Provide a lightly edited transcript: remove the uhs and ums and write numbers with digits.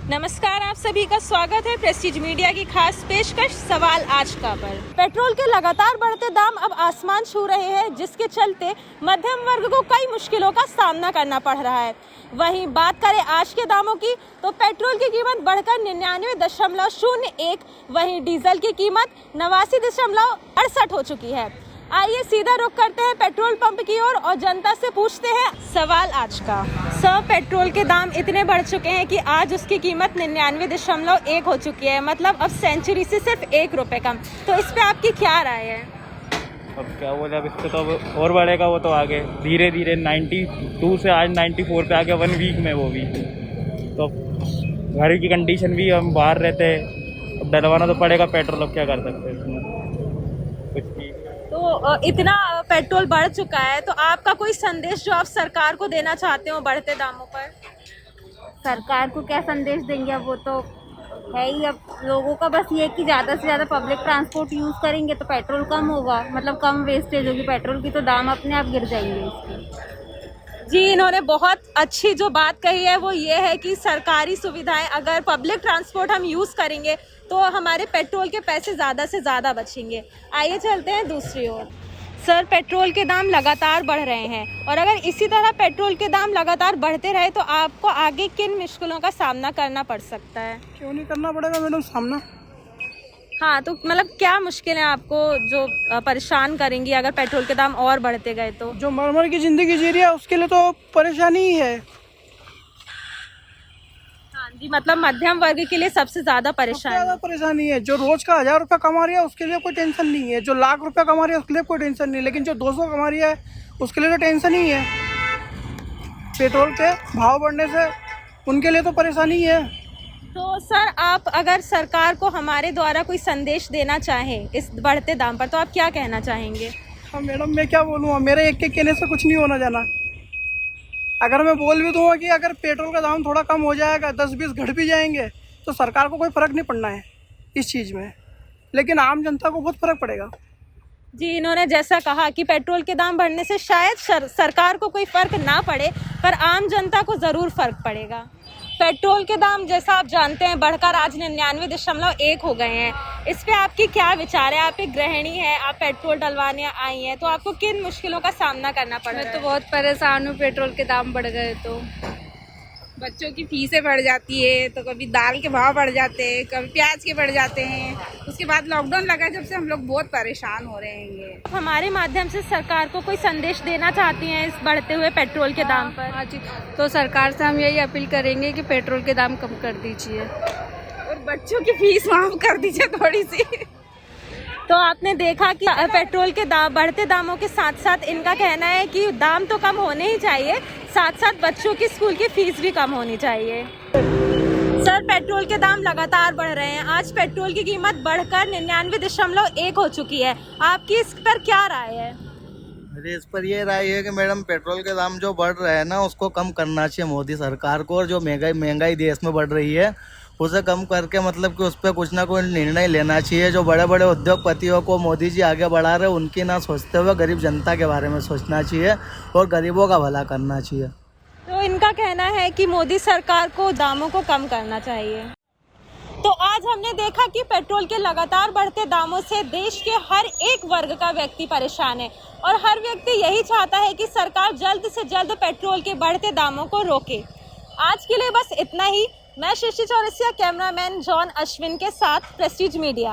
नमस्कार, आप सभी का स्वागत है प्रेस्टीज मीडिया की खास पेशकश सवाल आज का पर। पेट्रोल के लगातार बढ़ते दाम अब आसमान छू रहे हैं, जिसके चलते मध्यम वर्ग को कई मुश्किलों का सामना करना पड़ रहा है। वहीं बात करें आज के दामों की तो पेट्रोल की कीमत बढ़कर 99.01, वहीं डीजल की कीमत 89.68 हो चुकी है। आइए सीधा रुख करते हैं पेट्रोल पंप की ओर और जनता से पूछते हैं सवाल आज का। सर, पेट्रोल के दाम इतने बढ़ चुके हैं कि आज उसकी कीमत 99.1 हो चुकी है, मतलब अब सेंचुरी से सिर्फ 1 रुपए कम। तो इस पे आपकी क्या राय है? अब क्या बोले, अब इससे तो अब और बढ़ेगा वो तो आगे धीरे धीरे 92 से आज 94 पे आ गया 1 वीक में, वो भी। तो घर की कंडीशन भी, हम बाहर रहते हैं, अब डलवाना तो पड़ेगा पेट्रोल। अब क्या कर सकते हैं इसमें कुछ भी। तो इतना पेट्रोल बढ़ चुका है, तो आपका कोई संदेश जो आप सरकार को देना चाहते हो बढ़ते दामों पर? सरकार को क्या संदेश देंगे, अब वो तो है ही। अब लोगों का बस ये कि ज़्यादा से ज़्यादा पब्लिक ट्रांसपोर्ट यूज़ करेंगे तो पेट्रोल कम होगा, मतलब कम वेस्टेज होगी पेट्रोल की, तो दाम अपने आप गिर जाएंगे इसके। जी, इन्होंने बहुत अच्छी जो बात कही है वो ये है कि सरकारी सुविधाएं, अगर पब्लिक ट्रांसपोर्ट हम यूज़ करेंगे तो हमारे पेट्रोल के पैसे ज़्यादा से ज़्यादा बचेंगे। आइए चलते हैं दूसरी ओर। सर, पेट्रोल के दाम लगातार बढ़ रहे हैं और अगर इसी तरह पेट्रोल के दाम लगातार बढ़ते रहे तो आपको आगे किन मुश्किलों का सामना करना पड़ सकता है? क्यों नहीं करना पड़ेगा मैडम सामना? हाँ, तो मतलब क्या मुश्किलें आपको जो परेशान करेंगी अगर पेट्रोल के दाम और बढ़ते गए तो? जो मरमर की जिंदगी जी रही है उसके लिए तो परेशानी ही है। हाँ जी, मतलब मध्यम वर्ग के लिए सबसे ज्यादा परेशानी है। जो रोज का 1000 रुपया कमा रही है उसके लिए कोई टेंशन नहीं है, जो लाख रुपया कमा रही है उसके लिए कोई टेंशन नहीं, लेकिन जो 200 कमा रही है उसके लिए तो टेंशन ही है। पेट्रोल के भाव बढ़ने से उनके लिए तो परेशानी है। तो सर, आप अगर सरकार को हमारे द्वारा कोई संदेश देना चाहें इस बढ़ते दाम पर तो आप क्या कहना चाहेंगे? हाँ मैडम, मैं क्या बोलूँगा, मेरे एक कहने से कुछ नहीं होना जाना। अगर मैं बोल भी दूंगा कि अगर पेट्रोल का दाम थोड़ा कम हो जाएगा, 10-20 घट भी जाएंगे, तो सरकार को कोई फ़र्क नहीं पड़ना है इस चीज़ में, लेकिन आम जनता को बहुत फ़र्क पड़ेगा। जी, इन्होंने जैसा कहा कि पेट्रोल के दाम बढ़ने से शायद सरकार को कोई फ़र्क ना पड़े, पर आम जनता को ज़रूर फ़र्क पड़ेगा। पेट्रोल के दाम जैसा आप जानते हैं बढ़कर आज 99.1 हो गए हैं। इस पे आपकी क्या विचार है? आप एक गृहिणी हैं, आप पेट्रोल डलवाने आई हैं, तो आपको किन मुश्किलों का सामना करना पड़ रहा है? मैं तो बहुत परेशान हूँ, पेट्रोल के दाम बढ़ गए तो बच्चों की फीसें बढ़ जाती है, तो कभी दाल के भाव बढ़ जाते हैं, कभी प्याज के बढ़ जाते हैं। उसके बाद लॉकडाउन लगा जब से हम लोग बहुत परेशान हो रहे हैं। हमारे माध्यम से सरकार को कोई संदेश देना चाहती हैं इस बढ़ते हुए पेट्रोल के दाम पर? हाँ जी, तो सरकार से हम यही अपील करेंगे कि पेट्रोल के दाम कम कर दीजिए और बच्चों की फीस माफ कर दीजिए थोड़ी सी। तो आपने देखा कि पेट्रोल के बढ़ते दामों के साथ साथ इनका कहना है कि दाम तो कम होने ही चाहिए, साथ साथ बच्चों की स्कूल की फीस भी कम होनी चाहिए। सर, पेट्रोल के दाम लगातार बढ़ रहे हैं। आज पेट्रोल की कीमत बढ़कर 99.1 हो चुकी है। आपकी इस पर क्या राय है? मेरी इस पर ये राय है कि मैडम पेट्रोल के दाम जो बढ़ रहे हैं ना, उसको कम करना चाहिए मोदी सरकार को। और जो महंगाई देश में बढ़ रही है उसे कम करके मतलब कि उस पर कुछ ना कोई निर्णय लेना चाहिए। जो बड़े बड़े उद्योगपतियों को मोदी जी आगे बढ़ा रहे हैं, उनकी ना सोचते हुए गरीब जनता के बारे में सोचना चाहिए और गरीबों का भला करना चाहिए। तो इनका कहना है कि मोदी सरकार को दामों को कम करना चाहिए। तो आज हमने देखा कि पेट्रोल के लगातार बढ़ते दामों से देश के हर एक वर्ग का व्यक्ति परेशान है और हर व्यक्ति यही चाहता है कि सरकार जल्द से जल्द पेट्रोल के बढ़ते दामों को रोके। आज के लिए बस इतना ही। मैं शशि चौरसिया, कैमरामैन जॉन अश्विन के साथ प्रेस्टीज मीडिया।